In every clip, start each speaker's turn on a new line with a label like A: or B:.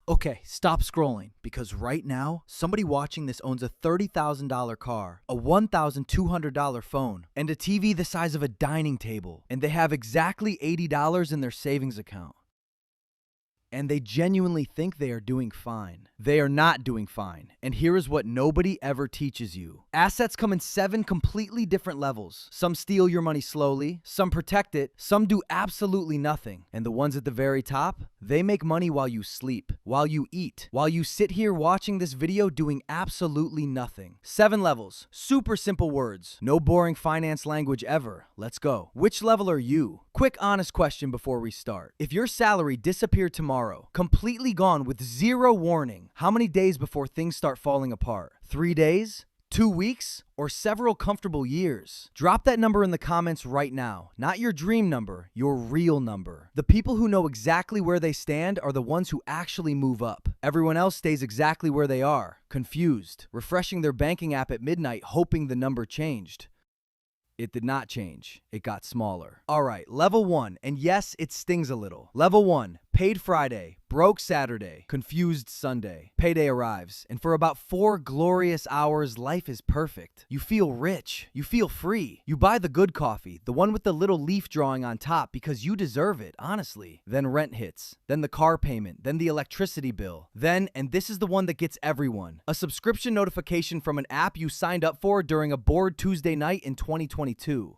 A: Okay, stop scrolling, because right now, somebody watching this owns a $30,000 car, a $1,200 phone, and a TV the size of a dining table, and they have exactly $80 in their savings account. And they genuinely think they are doing fine. They are not doing fine. And here is what nobody ever teaches you. Assets come in 7 completely different levels. Some steal your money slowly, some protect it, some do absolutely nothing. And the ones at the very top, they make money while you sleep, while you eat, while you sit here watching this video doing absolutely nothing. 7 levels, super simple words, no boring finance language ever. Let's go. Which level are you? Quick honest question before we start. If your salary disappeared tomorrow, completely gone with zero warning, how many days before things start falling apart? 3 days? 2 weeks? Or several comfortable years? Drop that number in the comments right now. Not your dream number, your real number. The people who know exactly where they stand are the ones who actually move up. Everyone else stays exactly where they are, confused, refreshing their banking app at midnight hoping the number changed. It did not change. It got smaller. All right, level 1, and yes, it stings a little. Level 1, paid Friday, broke Saturday, confused Sunday. Payday arrives, and for about 4 glorious hours, life is perfect. You feel rich. You feel free. You buy the good coffee, the one with the little leaf drawing on top, because you deserve it, honestly. Then rent hits, then the car payment, then the electricity bill. Then, and this is the one that gets everyone, a subscription notification from an app you signed up for during a bored Tuesday night in 2022.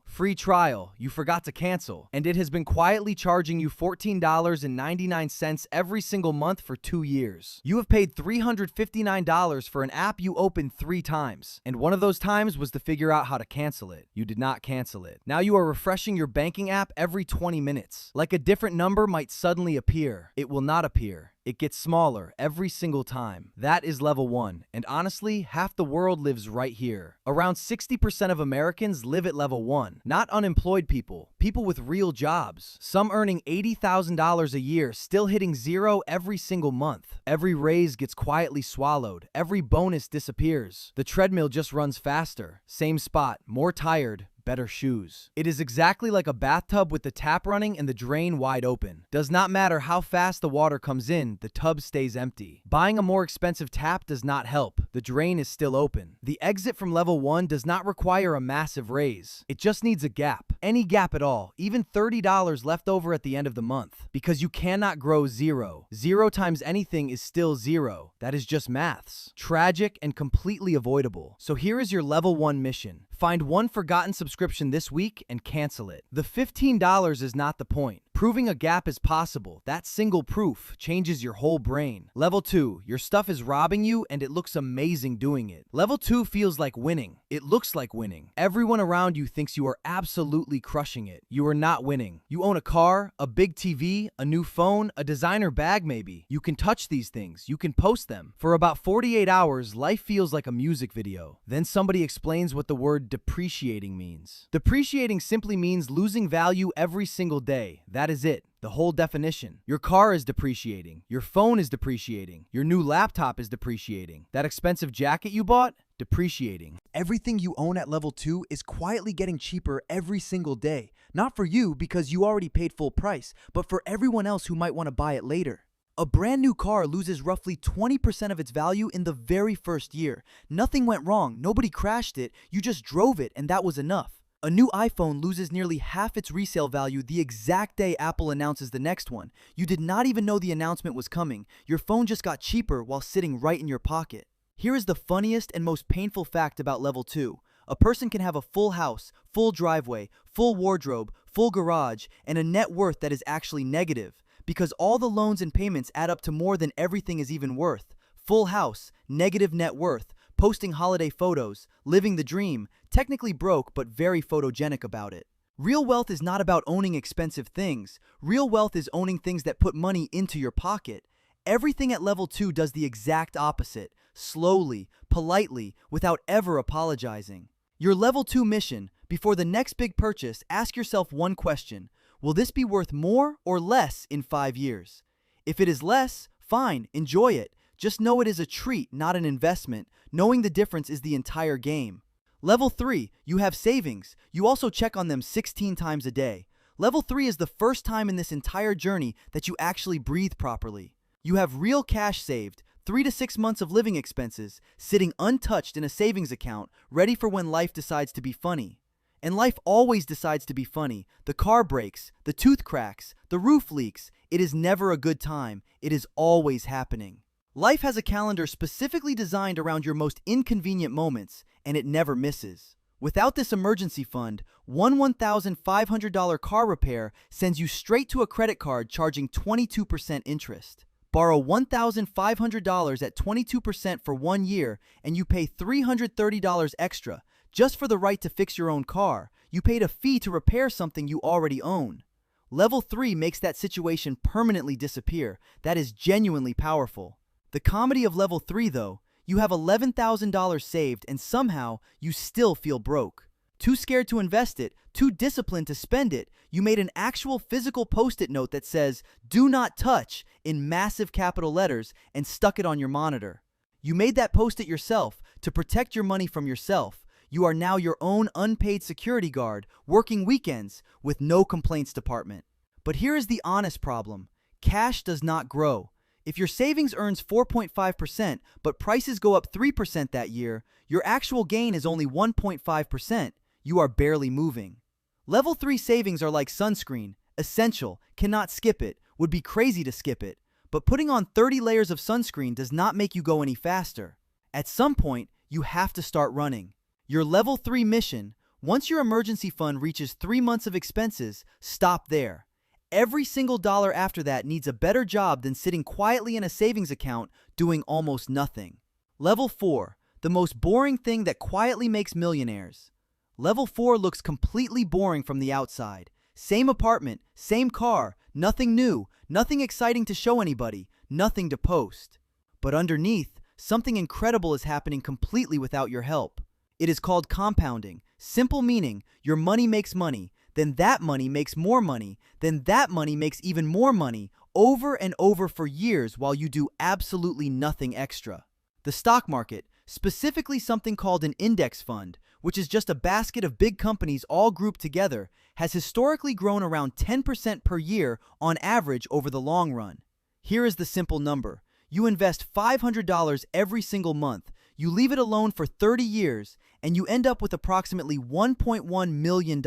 A: Free trial, you forgot to cancel, and it has been quietly charging you $14.99 every single month for 2 years. You have paid $359 for an app you opened 3 times, and one of those times was to figure out how to cancel it. You did not cancel it. Now you are refreshing your banking app every 20 minutes. Like a different number might suddenly appear. It will not appear. It gets smaller every single time. That is level 1, and honestly, half the world lives right here. Around 60% of Americans live at level 1. Not unemployed people, people with real jobs. Some earning $80,000 a year, still hitting zero every single month. Every raise gets quietly swallowed. Every bonus disappears. The treadmill just runs faster. Same spot, more tired, better shoes. It is exactly like a bathtub with the tap running and the drain wide open. Does not matter how fast the water comes in, the tub stays empty. Buying a more expensive tap does not help. The drain is still open. The exit from level 1 does not require a massive raise. It just needs a gap. Any gap at all, even $30 left over at the end of the month. Because you cannot grow zero. 0 times anything is still 0. That is just maths. Tragic and completely avoidable. So here is your level 1 mission. Find one forgotten subscription this week and cancel it. The $15 is not the point. Proving a gap is possible. That single proof changes your whole brain. Level 2, your stuff is robbing you and it looks amazing doing it. Level 2 feels like winning. It looks like winning. Everyone around you thinks you are absolutely crushing it. You are not winning. You own a car, a big TV, a new phone, a designer bag maybe. You can touch these things. You can post them. For about 48 hours, life feels like a music video. Then somebody explains what the word depreciating means. Depreciating simply means losing value every single day. That is it. The whole definition. Your car is depreciating. Your phone is depreciating. Your new laptop is depreciating. That expensive jacket you bought? Depreciating. Everything you own at level 2 is quietly getting cheaper every single day. Not for you because you already paid full price, but for everyone else who might want to buy it later. A brand new car loses roughly 20% of its value in the very first year. Nothing went wrong. Nobody crashed it. You just drove it and that was enough. A new iPhone loses nearly half its resale value the exact day Apple announces the next one. You did not even know the announcement was coming. Your phone just got cheaper while sitting right in your pocket. Here is the funniest and most painful fact about level 2. A person can have a full house, full driveway, full wardrobe, full garage, and a net worth that is actually negative. Because all the loans and payments add up to more than everything is even worth. Full house, negative net worth, posting holiday photos, living the dream, technically broke but very photogenic about it. Real wealth is not about owning expensive things. Real wealth is owning things that put money into your pocket. Everything at level 2 does the exact opposite, slowly, politely, without ever apologizing. Your level 2 mission, before the next big purchase, ask yourself one question. Will this be worth more or less in 5 years? If it is less, fine, enjoy it. Just know it is a treat, not an investment. Knowing the difference is the entire game. Level 3, you have savings. You also check on them 16 times a day. Level 3 is the first time in this entire journey that you actually breathe properly. You have real cash saved, 3 to 6 months of living expenses, sitting untouched in a savings account, ready for when life decides to be funny. And life always decides to be funny. The car breaks, the tooth cracks, the roof leaks. It is never a good time. It is always happening. Life has a calendar specifically designed around your most inconvenient moments, and it never misses. Without this emergency fund, one $1,500 car repair sends you straight to a credit card charging 22% interest. Borrow $1,500 at 22% for 1 year, and you pay $330 extra just for the right to fix your own car. You paid a fee to repair something you already own. Level 3 makes that situation permanently disappear. That is genuinely powerful. The comedy of level 3, though, you have $11,000 saved and somehow you still feel broke. Too scared to invest it, too disciplined to spend it, you made an actual physical post-it note that says, "Do not touch," in massive capital letters and stuck it on your monitor. You made that post-it yourself to protect your money from yourself. You are now your own unpaid security guard, working weekends with no complaints department. But here is the honest problem. Cash does not grow. If your savings earns 4.5%, but prices go up 3% that year, your actual gain is only 1.5%. You are barely moving. Level 3 savings are like sunscreen, essential, cannot skip it, would be crazy to skip it. But putting on 30 layers of sunscreen does not make you go any faster. At some point, you have to start running. Your level 3 mission, once your emergency fund reaches 3 months of expenses, stop there. Every single dollar after that needs a better job than sitting quietly in a savings account doing almost nothing. Level 4, the most boring thing that quietly makes millionaires. Level 4 looks completely boring from the outside. Same apartment, same car, nothing new, nothing exciting to show anybody, nothing to post. But underneath, something incredible is happening completely without your help. It is called compounding. Simple meaning, your money makes money. Then that money makes more money, then that money makes even more money, over and over for years while you do absolutely nothing extra. The stock market, specifically something called an index fund, which is just a basket of big companies all grouped together, has historically grown around 10% per year on average over the long run. Here is the simple number. You invest $500 every single month, you leave it alone for 30 years, and you end up with approximately $1.1 million.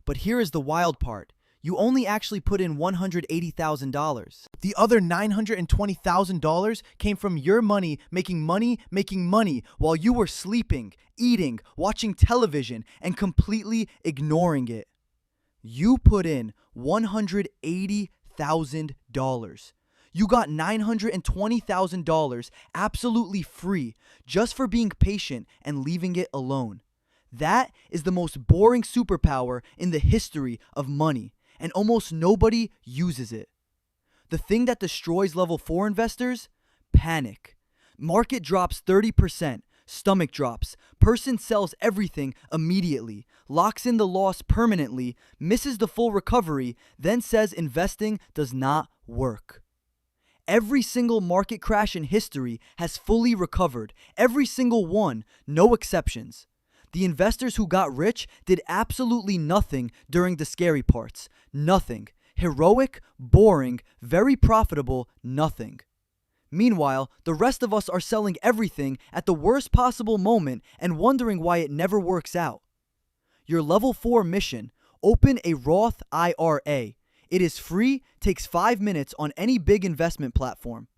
A: But here is the wild part. You only actually put in $180,000.
B: The other $920,000 came from your money making money while you were sleeping, eating, watching television, and completely ignoring it. You put in $180,000. You got $920,000 absolutely free just for being patient and leaving it alone. That is the most boring superpower in the history of money, and almost nobody uses it. The thing that destroys level 4 investors? Panic. Market drops 30%, stomach drops, person sells everything immediately, locks in the loss permanently, misses the full recovery, then says investing does not work. Every single market crash in history has fully recovered, every single one, no exceptions. The investors who got rich did absolutely nothing during the scary parts. Nothing. Heroic, boring, very profitable, nothing. Meanwhile, the rest of us are selling everything at the worst possible moment and wondering why it never works out. Your level 4 mission, open a Roth IRA. It is free, takes 5 minutes on any big investment platform.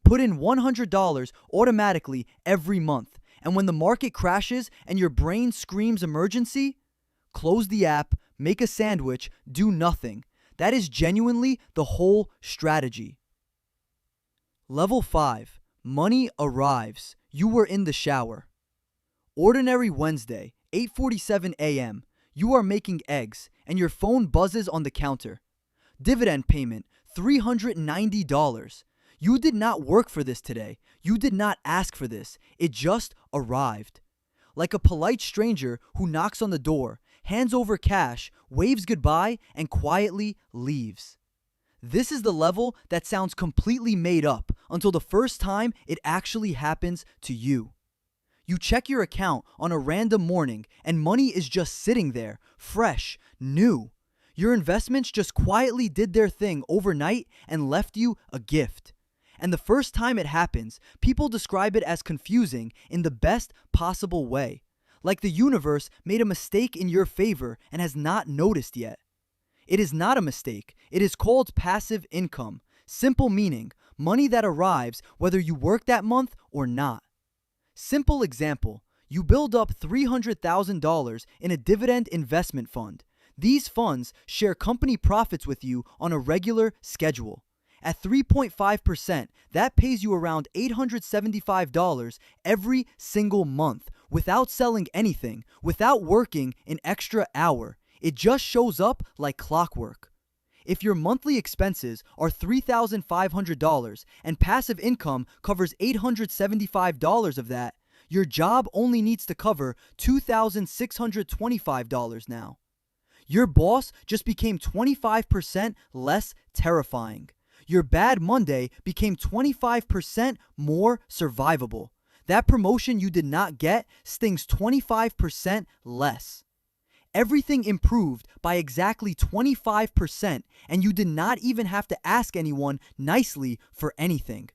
B: Put in $100 automatically every month. And when the market crashes and your brain screams emergency, close the app, make a sandwich, do nothing. That is genuinely the whole strategy. Level 5. Money arrives. You were in the shower. Ordinary Wednesday, 8:47 a.m. You are making eggs and your phone buzzes on the counter. Dividend payment, $390. You did not work for this today. You did not ask for this. It just arrived. Like a polite stranger who knocks on the door, hands over cash, waves goodbye, and quietly leaves. This is the level that sounds completely made up until the first time it actually happens to you. You check your account on a random morning and money is just sitting there, fresh, new. Your investments just quietly did their thing overnight and left you a gift. And the first time it happens, people describe it as confusing in the best possible way. Like the universe made a mistake in your favor and has not noticed yet. It is not a mistake. It is called passive income. Simple meaning, money that arrives whether you work that month or not. Simple example, you build up $300,000 in a dividend investment fund. These funds share company profits with you on a regular schedule. At 3.5%, that pays you around $875 every single month without selling anything, without working an extra hour. It just shows up like clockwork. If your monthly expenses are $3,500 and passive income covers $875 of that, your job only needs to cover $2,625 now. Your boss just became 25% less terrifying. Your bad Monday became 25% more survivable. That promotion you did not get stings 25% less. Everything improved by exactly 25%, and you did not even have to ask anyone nicely for anything.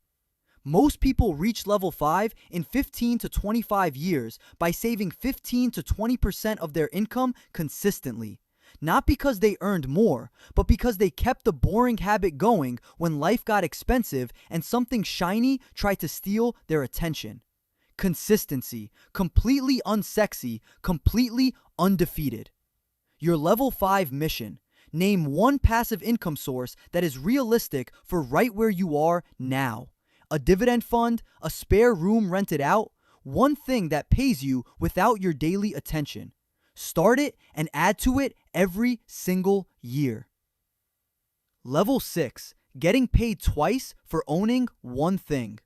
B: Most people reach level 5 in 15 to 25 years by saving 15 to 20% of their income consistently. Not because they earned more, but because they kept the boring habit going when life got expensive and something shiny tried to steal their attention. Consistency, completely unsexy, completely undefeated. Your level 5 mission. Name one passive income source that is realistic for right where you are now. A dividend fund, a spare room rented out, one thing that pays you without your daily attention. Start it and add to it every single year. Level 6. Getting paid twice for owning one thing.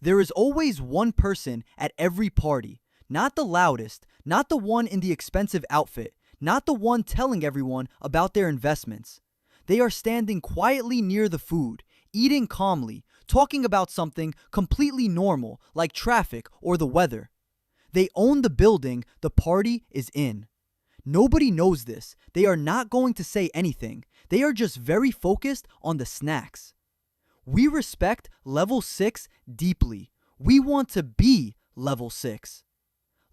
B: There is always one person at every party. Not the loudest, not the one in the expensive outfit, not the one telling everyone about their investments. They are standing quietly near the food, eating calmly, talking about something completely normal like traffic or the weather. They own the building the party is in. Nobody knows this. They are not going to say anything. They are just very focused on the snacks. We respect level 6 deeply. We want to be level 6.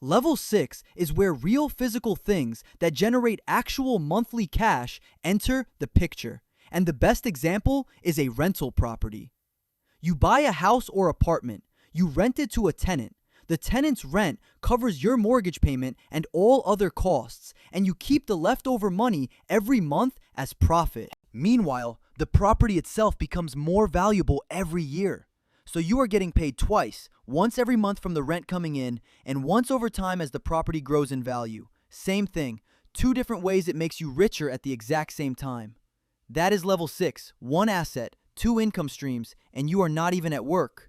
B: Level 6 is where real physical things that generate actual monthly cash enter the picture. And the best example is a rental property. You buy a house or apartment. You rent it to a tenant. The tenant's rent covers your mortgage payment and all other costs, and you keep the leftover money every month as profit.
A: Meanwhile, the property itself becomes more valuable every year. So you are getting paid twice, once every month from the rent coming in, and once over time as the property grows in value. Same thing, 2 different ways it makes you richer at the exact same time. That is level 6, 1 asset, 2 income streams, and you are not even at work.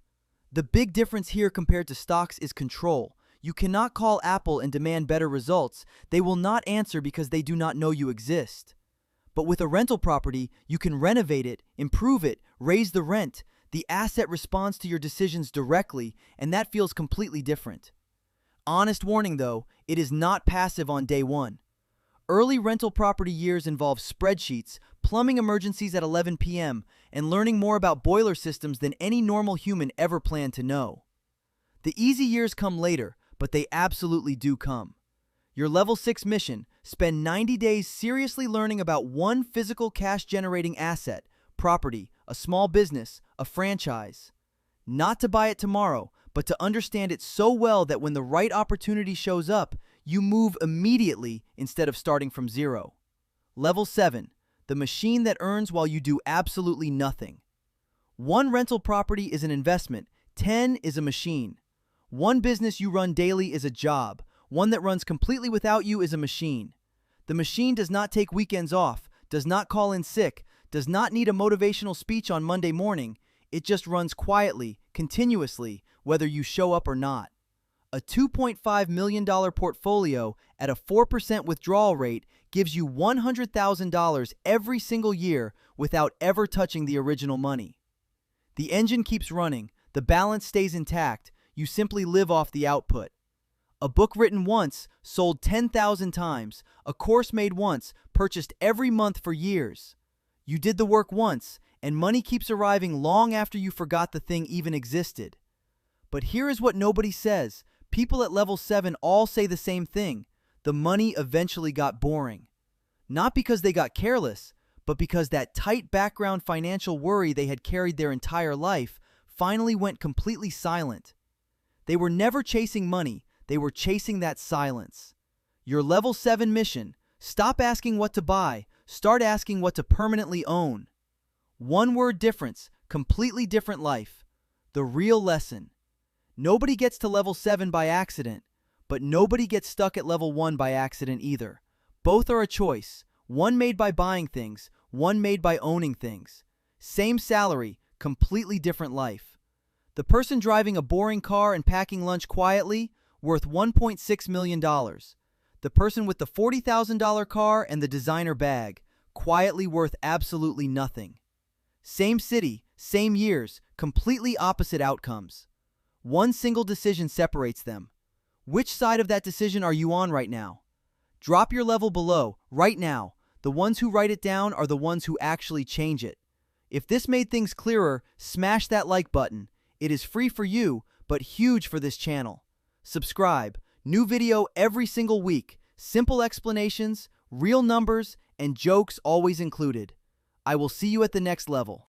A: The big difference here compared to stocks is control. You cannot call Apple and demand better results. They will not answer because they do not know you exist. But with a rental property, you can renovate it, improve it, raise the rent. The asset responds to your decisions directly, and that feels completely different. Honest warning though, it is not passive on day one. Early rental property years involve spreadsheets, plumbing emergencies at 11 p.m., and learning more about boiler systems than any normal human ever planned to know. The easy years come later, but they absolutely do come. Your level 6 mission, spend 90 days seriously learning about one physical cash-generating asset, property, a small business, a franchise. Not to buy it tomorrow, but to understand it so well that when the right opportunity shows up, you move immediately instead of starting from zero. Level 7, the machine that earns while you do absolutely nothing. 1 rental property is an investment, 10 is a machine. 1 business you run daily is a job. 1 that runs completely without you is a machine. The machine does not take weekends off, does not call in sick, does not need a motivational speech on Monday morning. It just runs quietly, continuously, whether you show up or not. A $2.5 million portfolio at a 4% withdrawal rate gives you $100,000 every single year without ever touching the original money. The engine keeps running, the balance stays intact, you simply live off the output. A book written once, sold 10,000 times, a course made once, purchased every month for years. You did the work once,
B: and money keeps arriving long after you forgot the thing even existed. But here is what nobody says. People at level 7 all say the same thing. The money eventually got boring. Not because they got careless, but because that tight background financial worry they had carried their entire life finally went completely silent. They were never chasing money, they were chasing that silence. Your level 7 mission: stop asking what to buy, start asking what to permanently own. One word difference, completely different life. The real lesson: nobody gets to level 7 by accident, but nobody gets stuck at level 1 by accident either. Both are a choice, one made by buying things, one made by owning things. Same salary, completely different life. The person driving a boring car and packing lunch quietly, worth $1.6 million. The person with the $40,000 car and the designer bag, quietly worth absolutely nothing. Same city, same years, completely opposite outcomes. One single decision separates them. Which side of that decision are you on right now? Drop your level below, right now. The ones who write it down are the ones who actually change it. If this made things clearer, smash that like button. It is free for you, but huge for this channel. Subscribe. New video every single week. Simple explanations, real numbers, and jokes always included. I will see you at the next level.